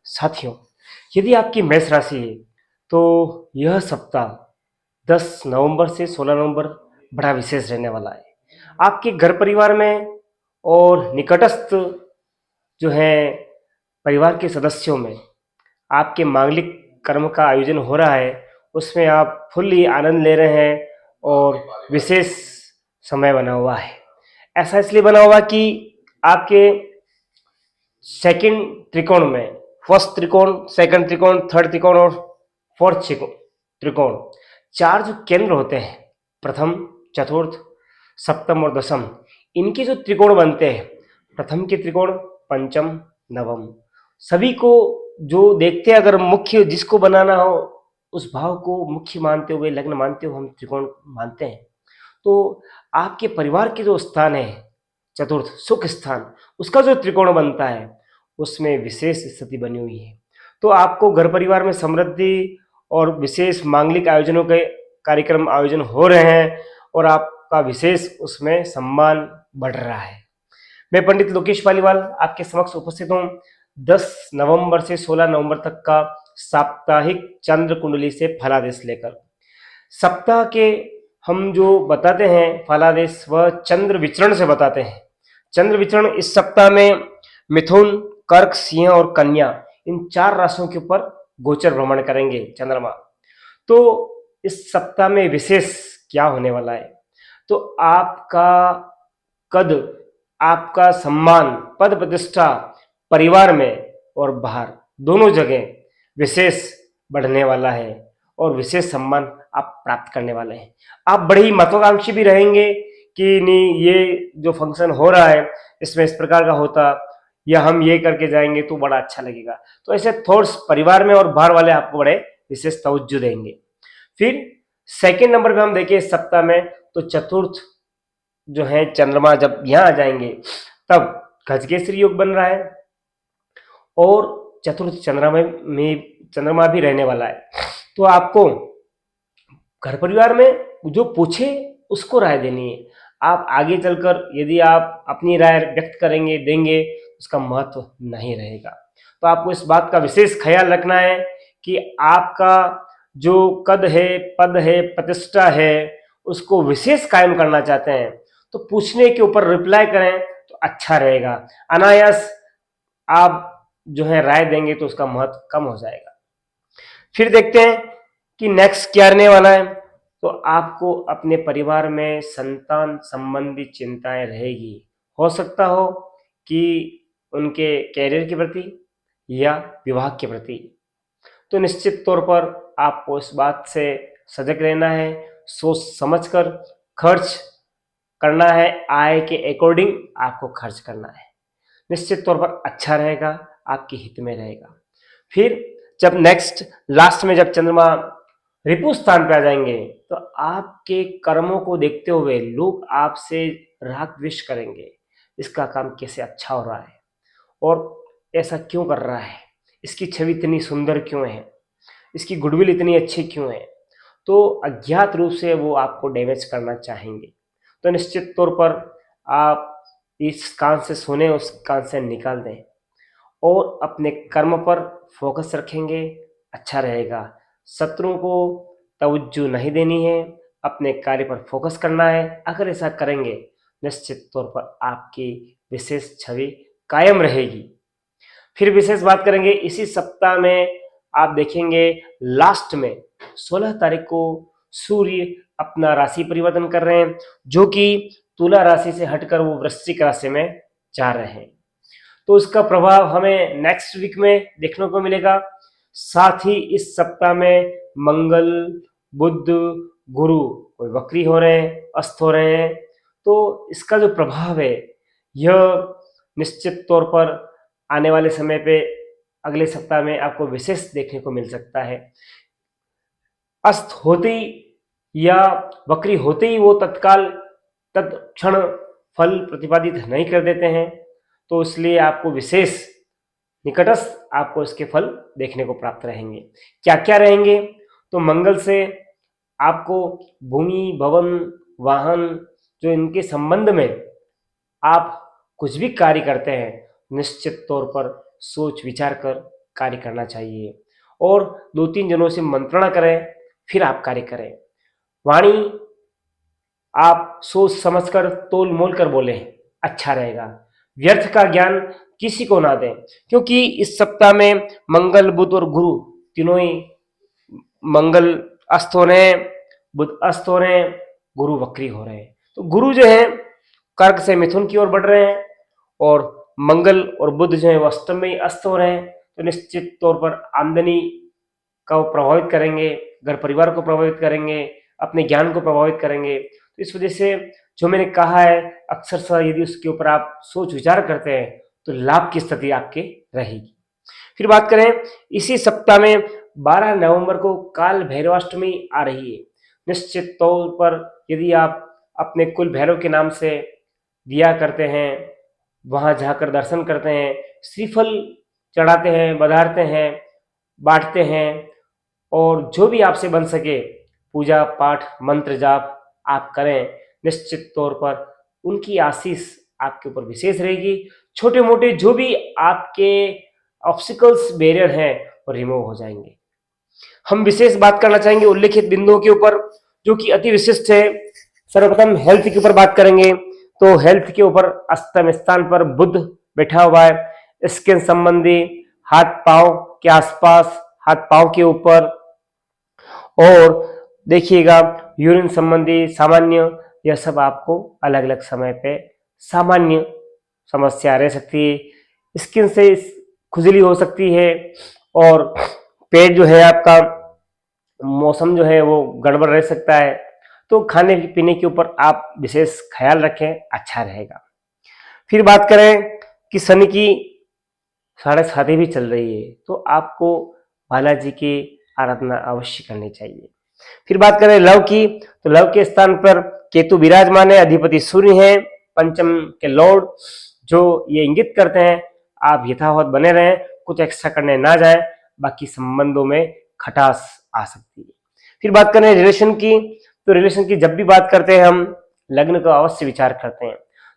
साथियों, यदि आपकी मेष राशि है तो यह सप्ताह 10 नवंबर से 16 नवंबर बड़ा विशेष रहने वाला है। आपके घर परिवार में और निकटस्थ जो है परिवार के सदस्यों में आपके मांगलिक कर्म का आयोजन हो रहा है, उसमें आप फुल्ली आनंद ले रहे हैं और विशेष समय बना हुआ है। ऐसा इसलिए बना हुआ कि आपके सेकंड त्रिकोण में, फर्स्ट त्रिकोण, सेकंड त्रिकोण, थर्ड त्रिकोण और फोर्थ त्रिकोण, चार जो केंद्र होते हैं, प्रथम, चतुर्थ, सप्तम और दशम, इनके जो त्रिकोण बनते हैं, प्रथम के त्रिकोण, पंचम, नवम, सभी को जो देखते हैं, अगर मुख्य जिसको बनाना हो उस भाव को मुख्य मानते हुए, लग्न मानते हुए हम त्रिकोण मानते हैं। तो आपके परिवार के जो स्थान है चतुर्थ, सुख स्थान, उसका जो त्रिकोण बनता है उसमें विशेष स्थिति बनी हुई है। तो आपको घर परिवार में समृद्धि और विशेष मांगलिक आयोजनों के कार्यक्रम आयोजन हो रहे हैं और आपका विशेष उसमें सम्मान बढ़ रहा है। मैं पंडित लोकेश पालीवाल आपके समक्ष उपस्थित हूँ 10 नवंबर से 16 नवंबर तक का साप्ताहिक चंद्र कुंडली से फलादेश लेकर। सप्ताह के हम जो बताते हैं फलादेश, वह चंद्र विचरण से बताते हैं। चंद्र विचरण इस सप्ताह में मिथुन, कर्क, सिंह और कन्या, इन चार राशियों के ऊपर गोचर भ्रमण करेंगे चंद्रमा। तो इस सप्ताह में विशेष क्या होने वाला है? तो आपका कद, आपका सम्मान, पद प्रतिष्ठा परिवार में और बाहर दोनों जगह विशेष बढ़ने वाला है और विशेष सम्मान आप प्राप्त करने वाले हैं। आप बड़े ही महत्वाकांक्षी भी रहेंगे कि नहीं, ये जो फंक्शन हो रहा है इसमें इस प्रकार का होता, या हम ये करके जाएंगे तो बड़ा अच्छा लगेगा। तो ऐसे थॉट्स परिवार में और बाहर वाले आपको बड़े विशेष तवज्जो देंगे। फिर सेकेंड नंबर पे हम देखें इस सप्ताह में, तो चतुर्थ जो है चंद्रमा जब यहाँ आ जाएंगे तब गजकेसरी योग बन रहा है और चतुर्थ चंद्रमा भी रहने वाला है। तो आपको घर परिवार में जो पूछे उसको राय देनी है। आप आगे चलकर यदि आप अपनी राय व्यक्त करेंगे, देंगे, उसका महत्व नहीं रहेगा। तो आपको इस बात का विशेष ख्याल रखना है कि आपका जो कद है, पद है, प्रतिष्ठा है, उसको विशेष कायम करना चाहते हैं तो पूछने के ऊपर रिप्लाई करें तो अच्छा रहेगा। अनायास आप जो है राय देंगे तो उसका महत्व कम हो जाएगा। फिर देखते हैं कि नेक्स्ट क्या रहने वाला है। तो आपको अपने परिवार में संतान संबंधी चिंताएं रहेगी। हो सकता हो कि उनके कैरियर के प्रति या विवाह के प्रति। तो निश्चित तौर पर आपको इस बात से सजग रहना है, सोच समझकर खर्च करना है, आय के अकॉर्डिंग आपको खर्च करना है। निश्चित तौर पर अच्छा रहेगा, आपके हित में रहेगा। फिर जब नेक्स्ट लास्ट में जब चंद्रमा रिपु स्थान पे आ जाएंगे तो आपके कर्मों को देखते हुए लोग आपसे राग द्वेष करेंगे। इसका काम कैसे अच्छा हो रहा है और ऐसा क्यों कर रहा है, इसकी छवि इतनी सुंदर क्यों है, इसकी गुडविल इतनी अच्छी क्यों है। तो अज्ञात रूप से वो आपको डैमेज करना चाहेंगे। तो निश्चित तौर पर आप इस कान से सुने, उस कान से निकाल दें और अपने कर्म पर फोकस रखेंगे, अच्छा रहेगा। शत्रुओं को तवज्जो नहीं देनी है, अपने कार्य पर फोकस करना है। अगर ऐसा करेंगे निश्चित तौर पर आपकी विशेष छवि कायम रहेगी। फिर विशेष बात करेंगे इसी सप्ताह में, आप देखेंगे लास्ट में 16 तारीख को सूर्य अपना राशि परिवर्तन कर रहे हैं, जो कि तुला राशि से हटकर वो वृश्चिक राशि में जा रहे हैं। तो उसका प्रभाव हमें नेक्स्ट वीक में देखने को मिलेगा। साथ ही इस सप्ताह में मंगल, बुध, गुरु कोई वक्री हो रहे हैं, अस्त हो रहे हैं। तो इसका जो प्रभाव है यह निश्चित तौर पर आने वाले समय पे अगले सप्ताह में आपको विशेष देखने को मिल सकता है। अस्त होते ही या वक्री होते ही वो तत्क्षण फल प्रतिपादित नहीं कर देते हैं। तो इसलिए आपको विशेष निकटस्थ आपको इसके फल देखने को प्राप्त रहेंगे। क्या क्या रहेंगे? तो मंगल से आपको भूमि, भवन, वाहन, जो इनके संबंध में आप कुछ भी कार्य करते हैं निश्चित तौर पर सोच विचार कर कार्य करना चाहिए और 2-3 जनों से मंत्रणा करें, फिर आप कार्य करें। वाणी आप सोच समझकर तोल मोल कर बोले, अच्छा रहेगा। व्यर्थ का ज्ञान किसी को ना दें, क्योंकि इस सप्ताह में मंगल, बुध और गुरु तीनों ही, मंगल अस्त हो रहे हैं, बुध अस्त हो रहे हैं, गुरु वक्री हो रहे हैं। तो गुरु जो है कर्क से मिथुन की ओर बढ़ रहे हैं और मंगल और बुध जो है वो अष्टम में ही अस्त हो रहे हैं। तो निश्चित तौर पर आमदनी को प्रभावित करेंगे, घर परिवार को प्रभावित करेंगे, अपने ज्ञान को प्रभावित करेंगे। तो इस वजह से जो मैंने कहा है, अक्सर यदि उसके ऊपर आप सोच विचार करते हैं तो लाभ की स्थिति आपके रहेगी। फिर बात करें, इसी सप्ताह में 12 नवंबर को काल भैरवाष्टमी आ रही है। निश्चित तौर पर यदि आप अपने कुल भैरव के नाम से दिया करते हैं, वहां जाकर दर्शन करते हैं, श्रीफल चढ़ाते हैं, बधारते हैं, बांटते हैं और जो भी आपसे बन सके पूजा पाठ मंत्र जाप आप करें, निश्चित तौर पर उनकी आशीष आपके ऊपर विशेष रहेगी। छोटे मोटे जो भी आपके ऑब्स्टिकल्स बैरियर हैं वो रिमूव हो जाएंगे। हम विशेष बात करना चाहेंगे उल्लेखित बिंदुओं के ऊपर जो कि अति विशिष्ट है। सर्वप्रथम हेल्थ के ऊपर बात करेंगे तो हेल्थ के ऊपर अष्टम स्थान पर बुध बैठा हुआ है। स्किन संबंधी, हाथ पांव के आसपास, हाथ पांव के ऊपर, और देखिएगा यूरिन संबंधी सामान्य, यह सब आपको अलग अलग समय पे सामान्य समस्या रह सकती है। स्किन से खुजली हो सकती है और पेट जो है आपका, मौसम जो है वो गड़बड़ रह सकता है। तो खाने पीने के ऊपर आप विशेष ख्याल रखें, अच्छा रहेगा। फिर बात करें कि शनि की 7.5 भी चल रही है, तो आपको बालाजी की आराधना अवश्य करनी चाहिए। फिर बात करें लव की, तो लव के स्थान पर केतु विराजमान है, अधिपति सूर्य है, पंचम के लॉर्ड, जो ये इंगित करते हैं आप यथावत बने रहें, कुछ एक्स्ट्रा करने ना जाए, बाकी संबंधों में खटास आ सकती है। फिर बात करें रिलेशन की, तो रिलेशन की जब भी बात करते हैं हम लग्न का अवश्य विचार करते हैं।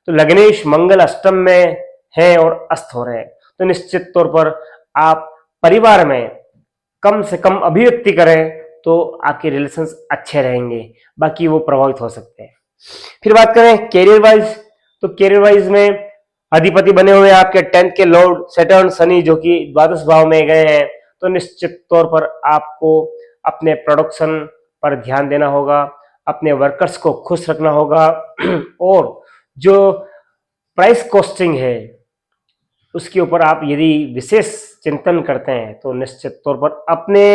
तो लग्नेश मंगल अष्टम में है और अस्त हो रहे हैं, तो निश्चित तौर पर आप परिवार में कम से कम अभिव्यक्ति करें तो आपके रिलेशंस अच्छे रहेंगे, बाकी वो प्रभावित हो सकते हैं। फिर बात करें कैरियर वाइज, तो कैरियर वाइज में अधिपति बने हुए हैं आपके 10th के लॉर्ड सैटर्न शनि, जो कि द्वादश भाव में गए हैं। तो निश्चित तौर पर आपको अपने प्रोडक्शन पर ध्यान देना होगा, अपने वर्कर्स को खुश रखना होगा और जो प्राइस कॉस्टिंग है उसके ऊपर आप यदि विशेष चिंतन करते हैं तो निश्चित तौर पर अपने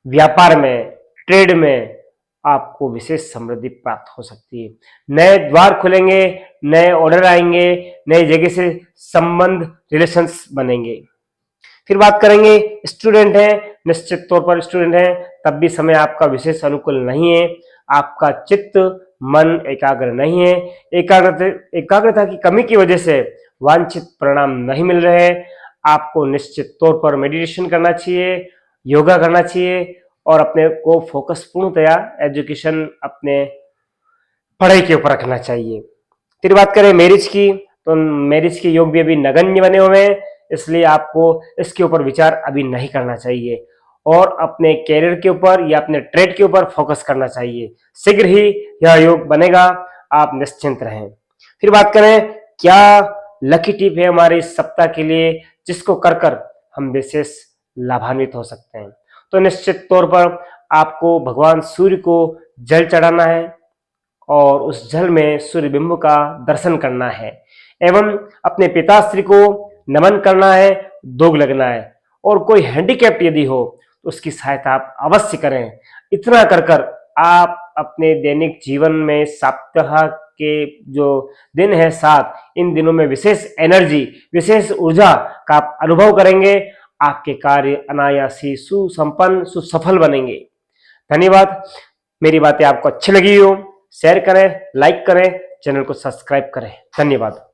व्यापार में, ट्रेड में आपको विशेष समृद्धि प्राप्त हो सकती है। नए द्वार खुलेंगे, नए ऑर्डर आएंगे, नई जगह से संबंध, रिलेशंस बनेंगे। फिर बात करेंगे स्टूडेंट हैं, निश्चित तौर पर स्टूडेंट हैं तब भी समय आपका विशेष अनुकूल नहीं है, आपका चित्त मन एकाग्र नहीं है, एकाग्रता की कमी की वजह से वांछित परिणाम नहीं मिल रहे हैं। आपको निश्चित तौर पर मेडिटेशन करना चाहिए, योगा करना चाहिए और अपने को फोकस पूर्णतया एजुकेशन, अपने पढ़ाई के ऊपर रखना चाहिए। फिर बात करें मैरिज की, तो मैरिज के योग भी अभी नगण्य बने हुए हैं, इसलिए आपको इसके ऊपर विचार अभी नहीं करना चाहिए और अपने कैरियर के ऊपर या अपने ट्रेड के ऊपर फोकस करना चाहिए। शीघ्र ही यह योग बनेगा, आप निश्चिंत रहें। फिर बात करें क्या लकी टिप है हमारे इस सप्ताह के लिए जिसको कर कर हम विशेष लाभान्वित हो सकते हैं, तो निश्चित तौर पर आपको भगवान सूर्य को जल चढ़ाना है और उस जल में सूर्य बिंब का दर्शन करना है एवं अपने पिताश्री को नमन करना है, दोग लगना है और कोई हैंडीकैप यदि हो तो उसकी सहायता आप अवश्य करें। इतना कर कर आप अपने दैनिक जीवन में सप्ताह के जो दिन है 7, इन दिनों में विशेष एनर्जी, विशेष ऊर्जा का आप अनुभव करेंगे। आपके कार्य अनायासी सुसंपन्न सुसफल बनेंगे। धन्यवाद। मेरी बातें आपको अच्छी लगी हो शेयर करें, लाइक करें, चैनल को सब्सक्राइब करें। धन्यवाद।